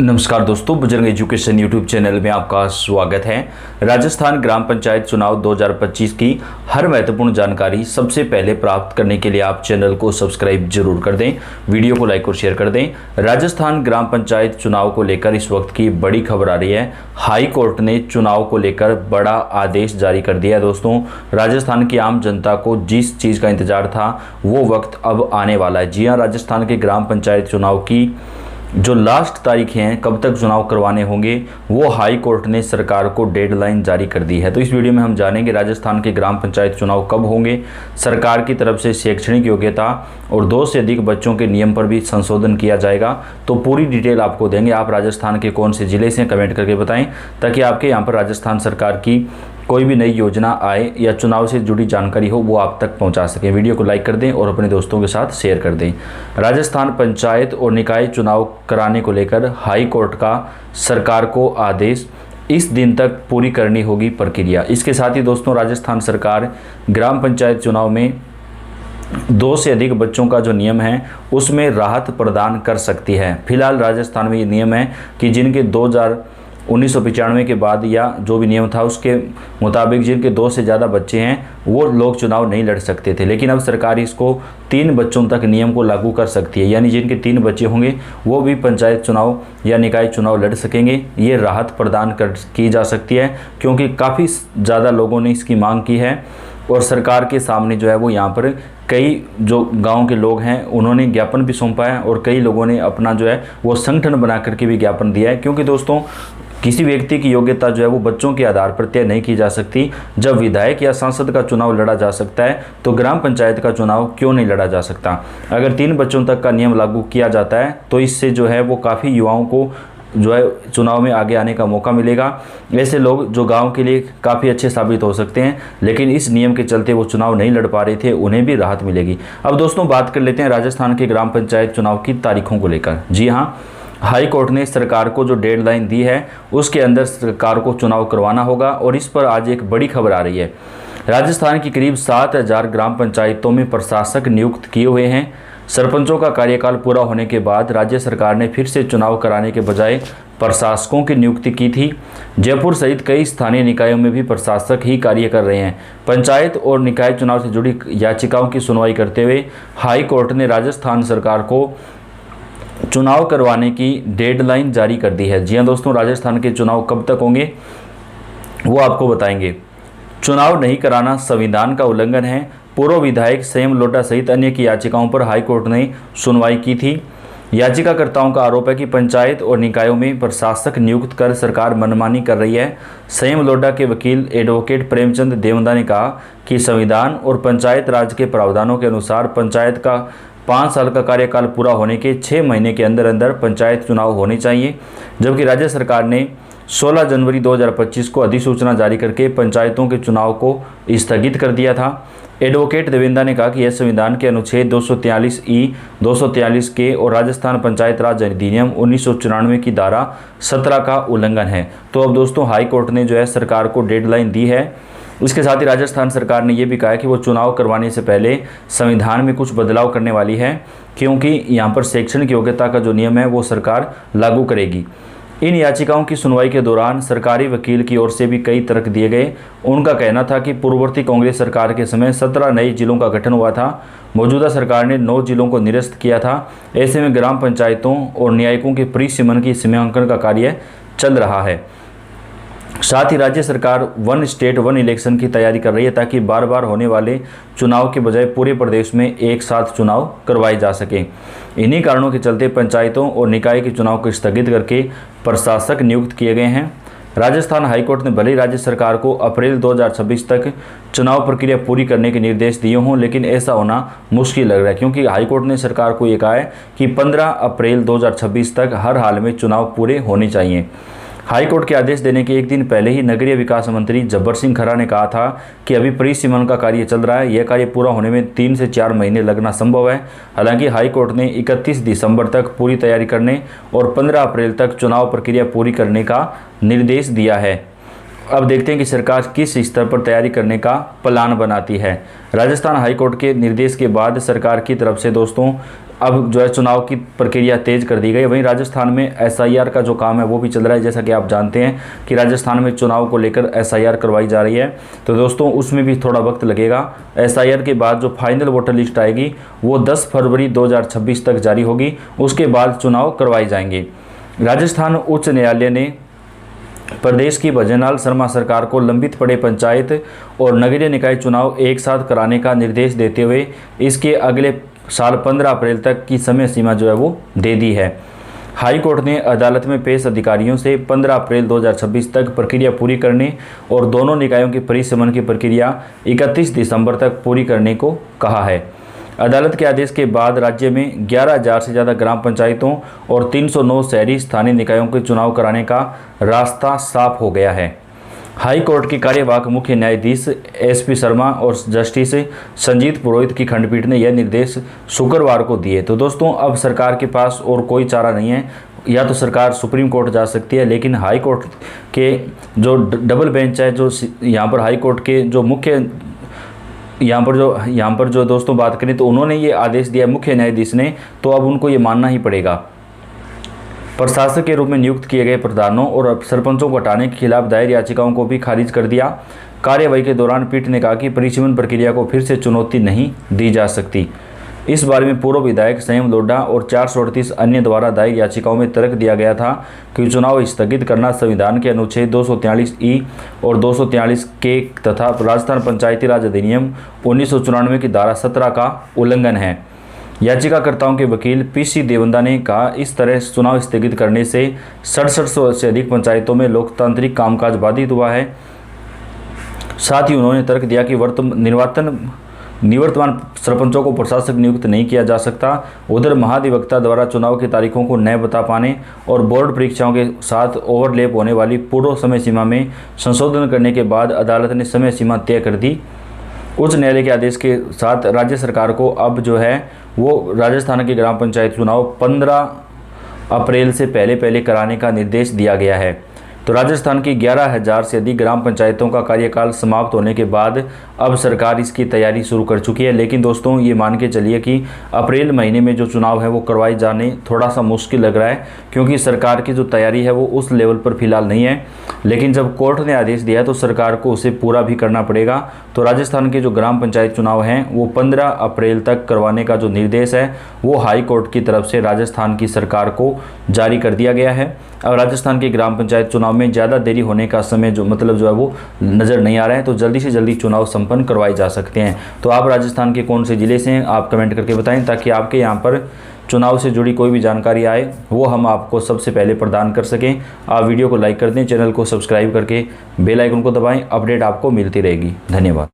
नमस्कार दोस्तों, बुजुर्ग एजुकेशन यूट्यूब चैनल में आपका स्वागत है। राजस्थान ग्राम पंचायत चुनाव 2025 की हर महत्वपूर्ण जानकारी सबसे पहले प्राप्त करने के लिए आप चैनल को सब्सक्राइब जरूर कर दें, वीडियो को लाइक और शेयर कर दें। राजस्थान ग्राम पंचायत चुनाव को लेकर इस वक्त की बड़ी खबर आ रही है। हाई कोर्ट ने चुनाव को लेकर बड़ा आदेश जारी कर दिया है। दोस्तों, राजस्थान की आम जनता को जिस चीज़ का इंतजार था वो वक्त अब आने वाला है। जी हाँ, राजस्थान के ग्राम पंचायत चुनाव की जो लास्ट तारीख हैं, कब तक चुनाव करवाने होंगे, वो हाई कोर्ट ने सरकार को डेडलाइन जारी कर दी है। तो इस वीडियो में हम जानेंगे राजस्थान के ग्राम पंचायत चुनाव कब होंगे, सरकार की तरफ से शैक्षणिक योग्यता और 2 से अधिक बच्चों के नियम पर भी संशोधन किया जाएगा। तो पूरी डिटेल आपको देंगे। आप राजस्थान के कौन से ज़िले से कमेंट करके बताएं, ताकि आपके यहाँ पर राजस्थान सरकार की कोई भी नई योजना आए या चुनाव से जुड़ी जानकारी हो वो आप तक पहुंचा सकें। वीडियो को लाइक कर दें और अपने दोस्तों के साथ शेयर कर दें। राजस्थान पंचायत और निकाय चुनाव कराने को लेकर हाई कोर्ट का सरकार को आदेश, इस दिन तक पूरी करनी होगी प्रक्रिया। इसके साथ ही दोस्तों, राजस्थान सरकार ग्राम पंचायत चुनाव में 2 से अधिक बच्चों का जो नियम है उसमें राहत प्रदान कर सकती है। फिलहाल राजस्थान में ये नियम है कि जिनके 1995 के बाद या जो भी नियम था उसके मुताबिक जिनके 2 से ज़्यादा बच्चे हैं वो लोग चुनाव नहीं लड़ सकते थे, लेकिन अब सरकार इसको 3 बच्चों तक नियम को लागू कर सकती है। यानी जिनके 3 बच्चे होंगे वो भी पंचायत चुनाव या निकाय चुनाव लड़ सकेंगे। ये राहत प्रदान की जा सकती है, क्योंकि काफ़ी ज़्यादा लोगों ने इसकी मांग की है और सरकार के सामने जो है वो यहाँ पर कई जो गांव के लोग हैं उन्होंने ज्ञापन भी सौंपा है और कई लोगों ने अपना जो है वो संगठन बना करके भी ज्ञापन दिया है। क्योंकि दोस्तों, किसी व्यक्ति की योग्यता जो है वो बच्चों के आधार पर तय नहीं की जा सकती। जब विधायक या सांसद का चुनाव लड़ा जा सकता है तो ग्राम पंचायत का चुनाव क्यों नहीं लड़ा जा सकता। अगर 3 बच्चों तक का नियम लागू किया जाता है तो इससे जो है वो काफ़ी युवाओं को जो है चुनाव में आगे आने का मौका मिलेगा। ऐसे लोग जो गांव के लिए काफ़ी अच्छे साबित हो सकते हैं, लेकिन इस नियम के चलते वो चुनाव नहीं लड़ पा रहे थे, उन्हें भी राहत मिलेगी। अब दोस्तों, बात कर लेते हैं राजस्थान के ग्राम पंचायत चुनाव की तारीखों को लेकर। जी हाँ, हाई कोर्ट ने सरकार को जो डेडलाइन दी है उसके अंदर सरकार को चुनाव करवाना होगा और इस पर आज एक बड़ी खबर आ रही है। राजस्थान की करीब 7000 ग्राम पंचायतों में प्रशासक नियुक्त किए हुए हैं। सरपंचों का कार्यकाल पूरा होने के बाद राज्य सरकार ने फिर से चुनाव कराने के बजाय प्रशासकों की नियुक्ति की थी। जयपुर सहित कई स्थानीय निकायों में भी प्रशासक ही कार्य कर रहे हैं। पंचायत और निकाय चुनाव से जुड़ी याचिकाओं की सुनवाई करते हुए हाई कोर्ट ने राजस्थान सरकार को चुनाव करवाने की डेडलाइन जारी कर दी है। जी हाँ दोस्तों, राजस्थान के चुनाव कब तक होंगे वो आपको बताएंगे। चुनाव नहीं कराना संविधान का उल्लंघन है। पूर्व विधायक संयम लोटा सहित अन्य की याचिकाओं पर हाईकोर्ट ने सुनवाई की थी। याचिकाकर्ताओं का आरोप है कि पंचायत और निकायों में प्रशासक नियुक्त कर सरकार मनमानी कर रही है। संयम लोटा के वकील एडवोकेट प्रेमचंद देवदा ने कहा कि संविधान और पंचायत राज के प्रावधानों के अनुसार पंचायत का 5 साल का कार्यकाल पूरा होने के 6 महीने के अंदर अंदर पंचायत चुनाव होने चाहिए, जबकि राज्य सरकार ने 16 जनवरी 2025 को अधिसूचना जारी करके पंचायतों के चुनाव को स्थगित कर दिया था। एडवोकेट देवेंद्र ने कहा कि यह संविधान के अनुच्छेद 243E, 243K और राजस्थान पंचायत राज अधिनियम 1994 की धारा 17 का उल्लंघन है। तो अब दोस्तों, हाई कोर्ट ने जो है सरकार को डेडलाइन दी है। इसके साथ ही राजस्थान सरकार ने यह भी कहा है कि वो चुनाव करवाने से पहले संविधान में कुछ बदलाव करने वाली है, क्योंकि यहाँ पर शैक्षणिक योग्यता का जो नियम है वो सरकार लागू करेगी। इन याचिकाओं की सुनवाई के दौरान सरकारी वकील की ओर से भी कई तर्क दिए गए। उनका कहना था कि पूर्ववर्ती कांग्रेस सरकार के समय 17 नए जिलों का गठन हुआ था। मौजूदा सरकार ने 9 जिलों को निरस्त किया था। ऐसे में ग्राम पंचायतों और न्यायिकों के परिसीमन की सीमांकन का कार्य चल रहा है। साथ ही राज्य सरकार 1 स्टेट 1 इलेक्शन की तैयारी कर रही है, ताकि बार बार होने वाले चुनाव के बजाय पूरे प्रदेश में एक साथ चुनाव करवाए जा सकें। इन्हीं कारणों के चलते पंचायतों और निकाय के चुनाव को स्थगित करके प्रशासक नियुक्त किए गए हैं। राजस्थान हाईकोर्ट ने भले ही राज्य सरकार को अप्रैल 2026 तक चुनाव प्रक्रिया पूरी करने के निर्देश दिए हों, लेकिन ऐसा होना मुश्किल लग रहा है, क्योंकि हाईकोर्ट ने सरकार को ये कहा है कि 15 अप्रैल 2026 तक हर हाल में चुनाव पूरे होने चाहिए। हाईकोर्ट के आदेश देने के एक दिन पहले ही नगरीय विकास मंत्री जब्बर सिंह खरा ने कहा था कि अभी परिसीमन का कार्य चल रहा है, यह कार्य पूरा होने में 3 से 4 महीने लगना संभव है। हालांकि हाईकोर्ट ने 31 दिसंबर तक पूरी तैयारी करने और 15 अप्रैल तक चुनाव प्रक्रिया पूरी करने का निर्देश दिया है। अब देखते हैं कि सरकार किस स्तर पर तैयारी करने का प्लान बनाती है। राजस्थान हाईकोर्ट के निर्देश के बाद सरकार की तरफ से दोस्तों अब जो है चुनाव की प्रक्रिया तेज कर दी गई। वहीं राजस्थान में एसआईआर का जो काम है वो भी चल रहा है। जैसा कि आप जानते हैं कि राजस्थान में चुनाव को लेकर एसआईआर करवाई जा रही है, तो दोस्तों उसमें भी थोड़ा वक्त लगेगा। एसआईआर के बाद जो फाइनल वोटर लिस्ट आएगी वो 10 फरवरी 2026 तक जारी होगी। उसके बाद चुनाव करवाए जाएंगे। राजस्थान उच्च न्यायालय ने प्रदेश की भजनलाल शर्मा सरकार को लंबित पड़े पंचायत और नगरीय निकाय चुनाव एक साथ कराने का निर्देश देते हुए इसके अगले साल 15 अप्रैल तक की समय सीमा जो है वो दे दी है। हाई कोर्ट ने अदालत में पेश अधिकारियों से 15 अप्रैल 2026 तक प्रक्रिया पूरी करने और दोनों निकायों के परिसमन की प्रक्रिया 31 दिसंबर तक पूरी करने को कहा है। अदालत के आदेश के बाद राज्य में 11,000 से ज़्यादा ग्राम पंचायतों और 309 शहरी स्थानीय निकायों के चुनाव कराने का रास्ता साफ हो गया है। हाई कोर्ट के कार्यवाहक मुख्य न्यायाधीश एसपी शर्मा और जस्टिस संजीत पुरोहित की खंडपीठ ने यह निर्देश शुक्रवार को दिए। तो दोस्तों अब सरकार के पास और कोई चारा नहीं है, या तो सरकार सुप्रीम कोर्ट जा सकती है, लेकिन हाई कोर्ट के जो डबल बेंच है, जो यहाँ पर हाई कोर्ट के जो मुख्य यहाँ पर जो दोस्तों बात करें तो उन्होंने ये आदेश दिया मुख्य न्यायाधीश ने, तो अब उनको ये मानना ही पड़ेगा। प्रशासक के रूप में नियुक्त किए गए प्रधानों और सरपंचों को हटाने के खिलाफ दायर याचिकाओं को भी खारिज कर दिया। कार्यवाही के दौरान पीठ ने कहा कि परिसीमन प्रक्रिया को फिर से चुनौती नहीं दी जा सकती। इस बारे में पूर्व विधायक संयम लोढ़ा और 438 अन्य द्वारा दायर याचिकाओं में तर्क दिया गया था कि चुनाव स्थगित करना संविधान के अनुच्छेद 243 और 243 के तथा राजस्थान पंचायती राज अधिनियम 1994 की धारा 17 का उल्लंघन है। याचिकाकर्ताओं के वकील पीसी देवंदा ने कहा इस तरह चुनाव स्थगित करने से 6700 से अधिक पंचायतों में लोकतांत्रिक कामकाज बाधित हुआ है। साथ ही उन्होंने तर्क दिया कि निवर्तमान सरपंचों को प्रशासक नियुक्त नहीं किया जा सकता। उधर महाधिवक्ता द्वारा चुनाव की तारीखों को न बता पाने और बोर्ड परीक्षाओं के साथ ओवरलैप होने वाली पूर्व समय सीमा में संशोधन करने के बाद अदालत ने समय सीमा तय कर दी। उच्च न्यायालय के आदेश के साथ राज्य सरकार को अब जो है वो राजस्थान के ग्राम पंचायत चुनाव 15 अप्रैल से पहले कराने का निर्देश दिया गया है। तो राजस्थान की 11,000 से अधिक ग्राम पंचायतों का कार्यकाल समाप्त होने के बाद अब सरकार इसकी तैयारी शुरू कर चुकी है। लेकिन दोस्तों ये मान के चलिए कि अप्रैल महीने में जो चुनाव है वो करवाए जाने थोड़ा सा मुश्किल लग रहा है, क्योंकि सरकार की जो तैयारी है वो उस लेवल पर फिलहाल नहीं है। लेकिन जब कोर्ट ने आदेश दिया है तो सरकार को उसे पूरा भी करना पड़ेगा। तो राजस्थान के जो ग्राम पंचायत चुनाव हैं वो 15 अप्रैल तक करवाने का जो निर्देश है वो हाई कोर्ट की तरफ से राजस्थान की सरकार को जारी कर दिया गया है। अब राजस्थान के ग्राम पंचायत चुनाव में ज़्यादा देरी होने का समय जो है वो नज़र नहीं आ रहा है, तो जल्दी से जल्दी चुनाव संपन्न करवाए जा सकते हैं। तो आप राजस्थान के कौन से ज़िले से हैं आप कमेंट करके बताएं, ताकि आपके यहाँ पर चुनाव से जुड़ी कोई भी जानकारी आए वो हम आपको सबसे पहले प्रदान कर सकें। आप वीडियो को लाइक कर दें, चैनल को सब्सक्राइब करके बेल आइकन को दबाएं, अपडेट आपको मिलती रहेगी। धन्यवाद।